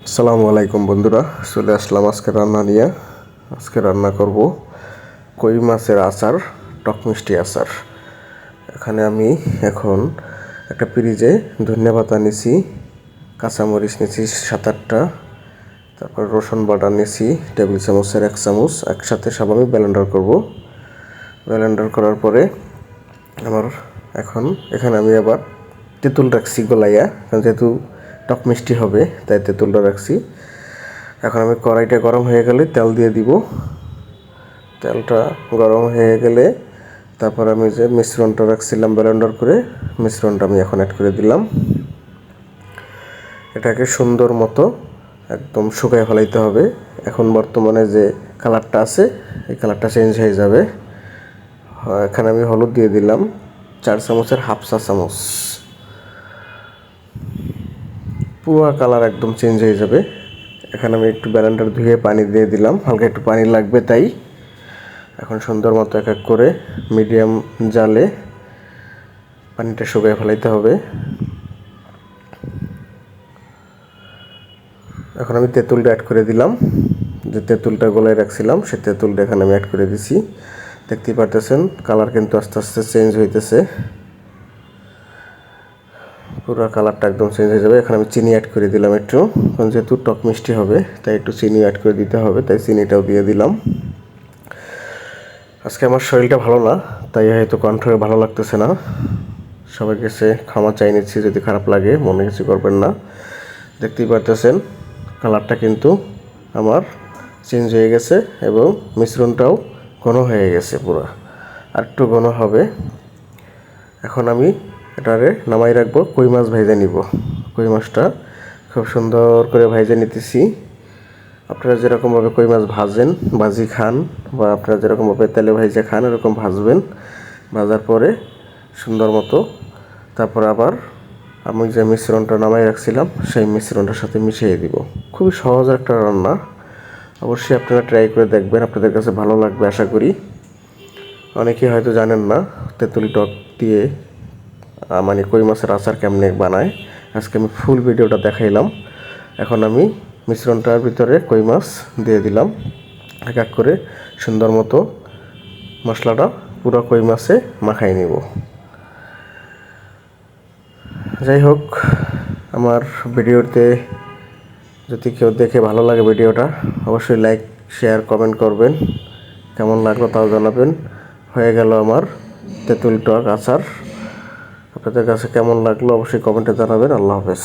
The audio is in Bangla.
আসসালামু আলাইকুম বন্ধুরা, চলে আসলাম আজকে রান্না নিয়ে। আজকে রান্না করব কই মাছের আচার, টক মিষ্টি আচার। এখানে আমি এখন একটা ফ্রিজে ধনিয়া পাতা নিছি, কাঁচামরিচ নিছি 7-8টা, তারপর রসুন বাটা নিছি টেবিল চামচের 1 চামচ। একসাথে সব আমি ব্লেন্ডার করব। ব্লেন্ডার করার পরে আমার এখন এখানে আমি আবার তেঁতুল রাখছি গলাইয়া, কারণ যেহেতু টক মিষ্টি হবে তাই তেঁতুলটা রাখছি। এখন আমি কড়াইটা গরম হয়ে গেলে তেল দিয়ে দিব। তেলটা গরম হয়ে গেলে তারপর আমি যে মিশ্রণটা রাখছিলাম ব্লেন্ডার করে, মিশ্রণটা আমি এখন অ্যাড করে দিলাম। এটাকে সুন্দর মতো একদম শুকায় ফেলাইতে হবে। এখন বর্তমানে যে কালারটা আছে এই কালারটা চেঞ্জ হয়ে যাবে। এখানে আমি হলুদ দিয়ে দিলাম 4 চামচের হাফ চা চামচ। পুরো কালার একদম চেঞ্জ হয়ে যাবে। এখানে আমি একটু ব্লেন্ডার ধুয়ে পানি দিয়ে দিলাম, হালকা একটু পানি লাগবে তাই। এখন সুন্দর মতো এক এক করে মিডিয়াম জালে পানিটা শুকিয়ে ফেলাইতে হবে। এখন আমি তেঁতুলটা অ্যাড করে দিলাম। যে তেঁতুলটা গলায় রাখছিলাম সে তেঁতুলটা এখানে আমি অ্যাড করে দিছি। দেখতেই পারতেছেন কালার কিন্তু আস্তে আস্তে চেঞ্জ হইতেছে। পুরো কালারটা একদম চেঞ্জ হয়ে যাবে। এখন আমি চিনি অ্যাড করে দিলাম একটু, কারণ যেহেতু টক মিষ্টি হবে তাই একটু চিনি অ্যাড করে দিতে হবে, তাই চিনিটাও দিয়ে দিলাম। আজকে আমার শরীরটা ভালো না, তাই হয়তো কণ্ঠে ভালো লাগতেছে না। সবার কাছে ক্ষমা চাই নিচ্ছি, যদি খারাপ লাগে মনে কিছু করবেন না। দেখতেই পারতেছেন কালারটা কিন্তু আমার চেঞ্জ হয়ে গেছে এবং মিশ্রণটাও ঘন হয়ে গেছে পুরো। আর একটু ঘন হবে। এখন আমি এটারে নামাই রাখবো, কই মাছ ভেজে নিব। কই মাছটা খুব সুন্দর করে ভেজে নিতেছি। আপনারা যেরকমভাবে কই মাছ ভাজি খান বা আপনারা যেরকমভাবে তেলে ভেজে খান এরকম ভাজবেন। ভাজার পরে সুন্দর মতো তারপর আবার আমি যে মিশ্রণটা নামাই রাখছিলাম সেই মিশ্রণটার সাথে মিশিয়ে দিব। খুবই সহজ একটা রান্না, অবশ্যই আপনারা ট্রাই করে দেখবেন, আপনাদের কাছে ভালো লাগবে আশা করি। অনেকেই হয়তো জানেন না তেঁতুল টক দিয়ে মানে কই মাছের আচার কেমনে বানায়। আজকে আমি ফুল ভিডিওটা দেখাইলাম। এখন আমি মিশ্রণটার ভিতরে কই মাছ দিয়ে দিলাম, এক এক করে সুন্দর মতো মশলাটা পুরো কই মাছে মাখাই নিব। যাই হোক, আমার ভিডিওতে যদি কেউ দেখে ভালো লাগে ভিডিওটা, অবশ্যই লাইক শেয়ার কমেন্ট করবেন। কেমন লাগলো তাও জানাবেন। হয়ে গেল আমার তেঁতুল টক আচার। আপনাদের কাছে কেমন লাগলো অবশ্যই কমেন্টে জানাবেন। আল্লাহ হাফেজ।